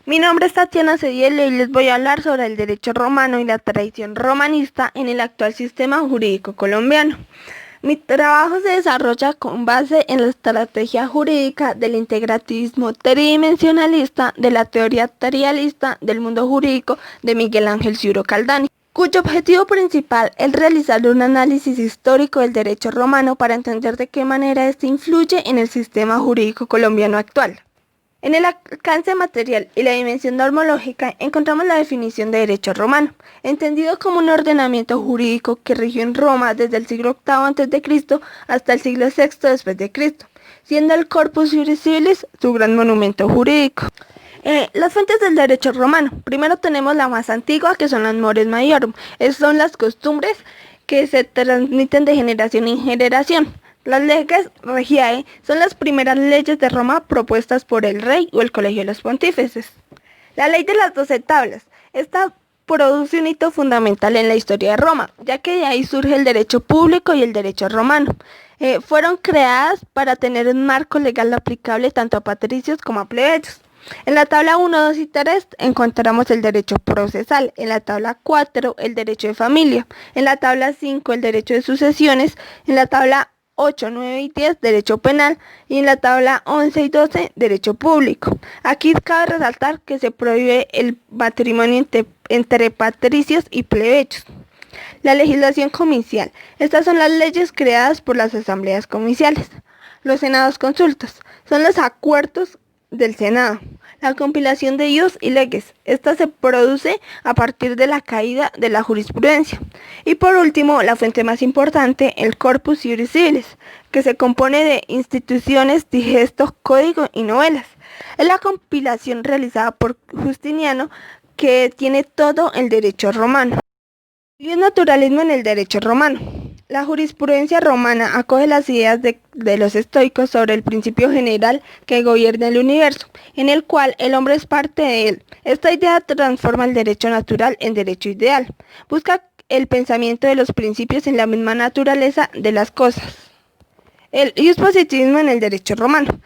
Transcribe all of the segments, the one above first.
Mi nombre es Tatiana Cediel y les voy a hablar sobre el derecho romano y la tradición romanista en el actual sistema jurídico colombiano. Mi trabajo se desarrolla con base en la estrategia jurídica del integrativismo tridimensionalista de la teoría trialista del mundo jurídico de Miguel Ángel Ciuro Caldani, cuyo objetivo principal es realizar un análisis histórico del derecho romano para entender de qué manera este influye en el sistema jurídico colombiano actual. En el alcance material y la dimensión normológica encontramos la definición de derecho romano, entendido como un ordenamiento jurídico que rigió en Roma desde el siglo VIII a.C. hasta el siglo VI después de Cristo, siendo el Corpus Juris Civilis su gran monumento jurídico. Las fuentes del derecho romano. Primero tenemos la más antigua, que son las Mores Maiorum. Esas son las costumbres que se transmiten de generación en generación. Las leges regiae son las primeras leyes de Roma propuestas por el rey o el colegio de los pontífices. La ley de las 12 tablas. Esta produce un hito fundamental en la historia de Roma, ya que de ahí surge el derecho público y el derecho romano. Fueron creadas para tener un marco legal aplicable tanto a patricios como a plebeyos. En la tabla 1, 2 y 3 encontramos el derecho procesal, en la tabla 4 el derecho de familia, en la tabla 5 el derecho de sucesiones, en la tabla 8, 9 y 10, derecho penal, y en la tabla 11 y 12, derecho público. Aquí cabe resaltar que se prohíbe el matrimonio entre patricios y plebeyos. La legislación comicial. Estas son las leyes creadas por las asambleas comiciales. Los senados consultos. Son los acuerdos del Senado. La compilación de ius y leges. Esta se produce a partir de la caída de la jurisprudencia. Y por último, la fuente más importante, el Corpus Juris Civilis, que se compone de instituciones, digestos, códigos y novelas. Es la compilación realizada por Justiniano que tiene todo el derecho romano. Y el naturalismo en el derecho romano. La jurisprudencia romana acoge las ideas de los estoicos sobre el principio general que gobierna el universo, en el cual el hombre es parte de él. Esta idea transforma el derecho natural en derecho ideal. Busca el pensamiento de los principios en la misma naturaleza de las cosas. El iuspositivismo en el derecho romano.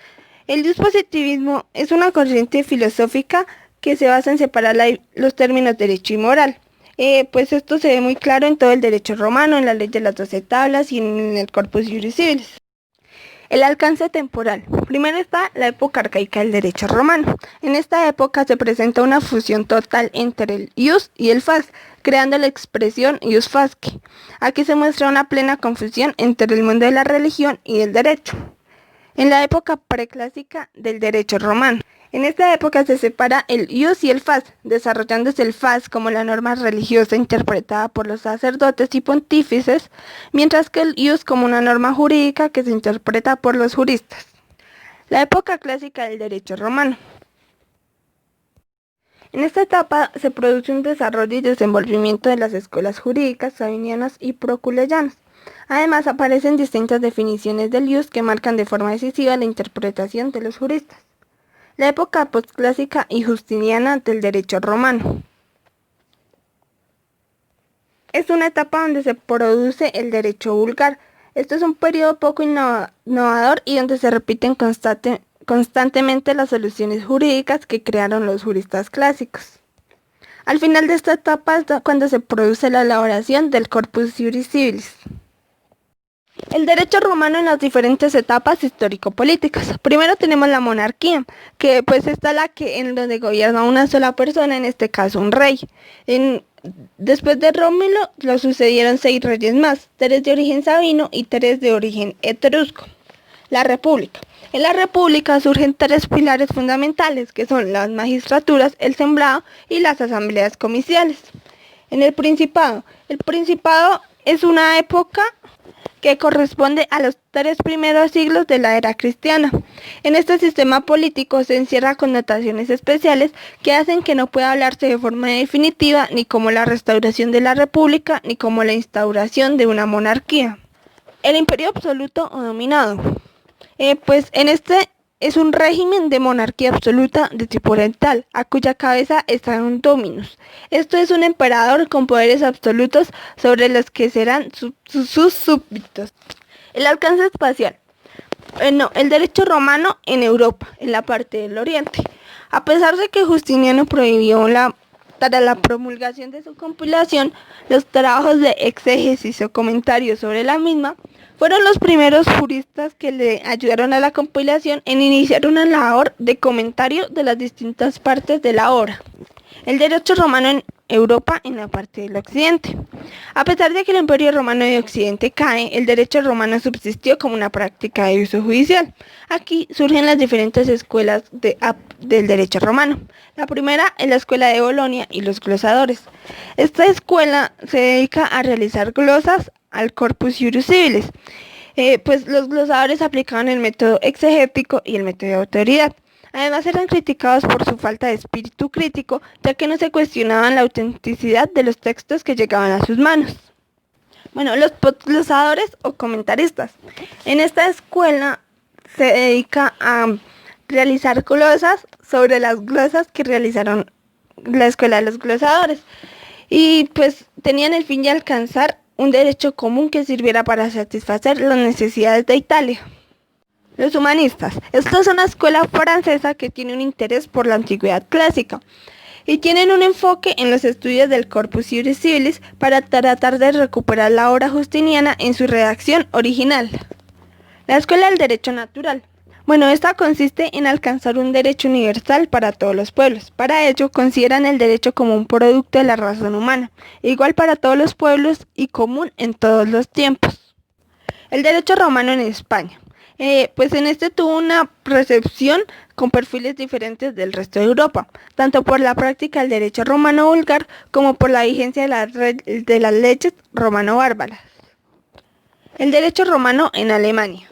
El iuspositivismo es una corriente filosófica que se basa en separar los términos derecho y moral. Pues esto se ve muy claro en todo el derecho romano, en la ley de las 12 tablas y en el Corpus Juris Civilis. El alcance temporal. Primero está la época arcaica del derecho romano. En esta época se presenta una fusión total entre el ius y el fas, creando la expresión ius fasce. Aquí se muestra una plena confusión entre el mundo de la religión y el derecho. En la época preclásica del derecho romano. En esta época se separa el ius y el fas, desarrollándose el fas como la norma religiosa interpretada por los sacerdotes y pontífices, mientras que el ius como una norma jurídica que se interpreta por los juristas. La época clásica del derecho romano. En esta etapa se produce un desarrollo y desenvolvimiento de las escuelas jurídicas sabinianas y proculeyanas. Además aparecen distintas definiciones del ius que marcan de forma decisiva la interpretación de los juristas. La época postclásica y justiniana del derecho romano. Es una etapa donde se produce el derecho vulgar. Esto es un periodo poco innovador y donde se repiten constantemente las soluciones jurídicas que crearon los juristas clásicos. Al final de esta etapa es cuando se produce la elaboración del Corpus Juris Civilis. El derecho romano en las diferentes etapas histórico-políticas. Primero tenemos la monarquía, que pues esta es en donde gobierna una sola persona, en este caso un rey. Después de Rómulo lo sucedieron 6 reyes más, 3 de origen sabino y 3 de origen etrusco. La república. En la república surgen 3 pilares fundamentales, que son las magistraturas, el sembrado y las asambleas comiciales. En el principado es una época que corresponde a los 3 primeros siglos de la era cristiana. En este sistema político se encierra connotaciones especiales que hacen que no pueda hablarse de forma definitiva ni como la restauración de la república ni como la instauración de una monarquía. El imperio absoluto o dominado. Pues en este es un régimen de monarquía absoluta de tipo oriental, a cuya cabeza está un dominus. Esto es un emperador con poderes absolutos sobre los que serán sus súbditos. El alcance espacial. El derecho romano en Europa, en la parte del oriente. A pesar de que Justiniano prohibió para la promulgación de su compilación, los trabajos de exégesis o comentarios sobre la misma fueron los primeros juristas que le ayudaron a la compilación en iniciar una labor de comentario de las distintas partes de la obra. El derecho romano en Europa en la parte del occidente. A pesar de que el Imperio Romano de Occidente cae, el derecho romano subsistió como una práctica de uso judicial. Aquí surgen las diferentes escuelas del derecho romano. La primera es la escuela de Bolonia y los glosadores. Esta escuela se dedica a realizar glosas al corpus iuris civilis, pues los glosadores aplicaban el método exegético y el método de autoridad. Además eran criticados por su falta de espíritu crítico, ya que no se cuestionaban la autenticidad de los textos que llegaban a sus manos. Bueno, los glosadores o comentaristas. En esta escuela se dedica a realizar glosas sobre las glosas que realizaron la escuela de los glosadores. Y pues tenían el fin de alcanzar un derecho común que sirviera para satisfacer las necesidades de Italia. Los humanistas. Esta es una escuela francesa que tiene un interés por la antigüedad clásica y tienen un enfoque en los estudios del corpus iuris civilis para tratar de recuperar la obra justiniana en su redacción original. La escuela del derecho natural. Bueno, esta consiste en alcanzar un derecho universal para todos los pueblos. Para ello, consideran el derecho como un producto de la razón humana, igual para todos los pueblos y común en todos los tiempos. El derecho romano en España. Pues en este tuvo una recepción con perfiles diferentes del resto de Europa, tanto por la práctica del derecho romano vulgar como por la vigencia de las leyes romano-bárbaras. El derecho romano en Alemania.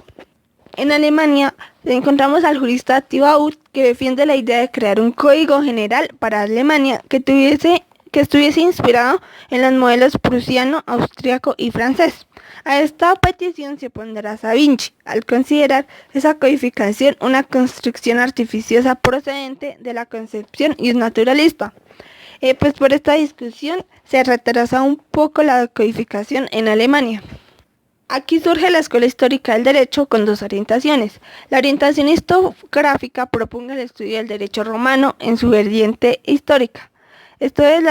En Alemania encontramos al jurista Thibaut, que defiende la idea de crear un código general para Alemania que estuviese inspirado en los modelos prusiano, austriaco y francés. A esta petición se opondrá Da Vinci, al considerar esa codificación una construcción artificiosa procedente de la concepción naturalista. Pues por esta discusión se retrasa un poco la codificación en Alemania. Aquí surge la Escuela Histórica del Derecho con dos orientaciones. La orientación historiográfica propone el estudio del derecho romano en su vertiente histórica. Esto es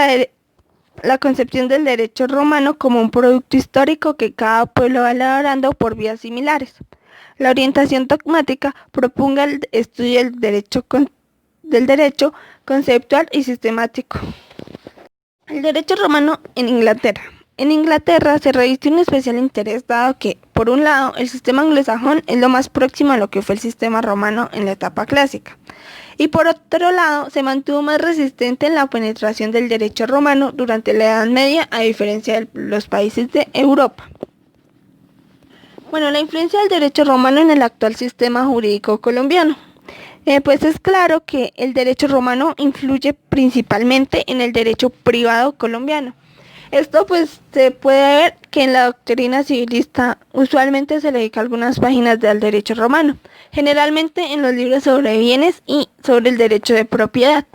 la concepción del derecho romano como un producto histórico que cada pueblo va elaborando por vías similares. La orientación dogmática proponga el estudio del derecho conceptual y sistemático. El derecho romano en Inglaterra. En Inglaterra se reviste un especial interés dado que, por un lado, el sistema anglosajón es lo más próximo a lo que fue el sistema romano en la etapa clásica, y por otro lado, se mantuvo más resistente en la penetración del derecho romano durante la Edad Media, a diferencia de los países de Europa. Bueno, la influencia del derecho romano en el actual sistema jurídico colombiano. Pues es claro que el derecho romano influye principalmente en el derecho privado colombiano. Esto pues se puede ver que en la doctrina civilista usualmente se le dedica algunas páginas del derecho romano, generalmente en los libros sobre bienes y sobre el derecho de propiedad.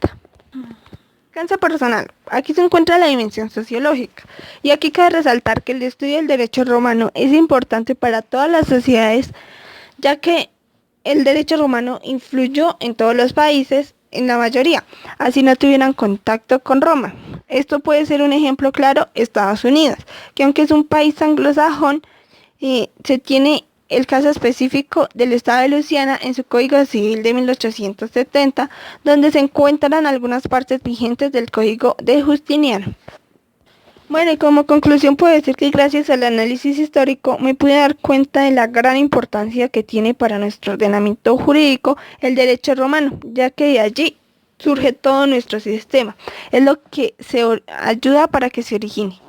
Alcance personal. Aquí se encuentra la dimensión sociológica, y aquí cabe resaltar que el estudio del derecho romano es importante para todas las sociedades, ya que el derecho romano influyó en todos los países, en la mayoría, así no tuvieran contacto con Roma. Esto puede ser un ejemplo claro, Estados Unidos, que aunque es un país anglosajón, se tiene el caso específico del estado de Luisiana en su Código Civil de 1870, donde se encuentran algunas partes vigentes del Código de Justiniano. Bueno, y como conclusión puedo decir que gracias al análisis histórico me pude dar cuenta de la gran importancia que tiene para nuestro ordenamiento jurídico el derecho romano, ya que de allí surge todo nuestro sistema. Es lo que se ayuda para que se origine.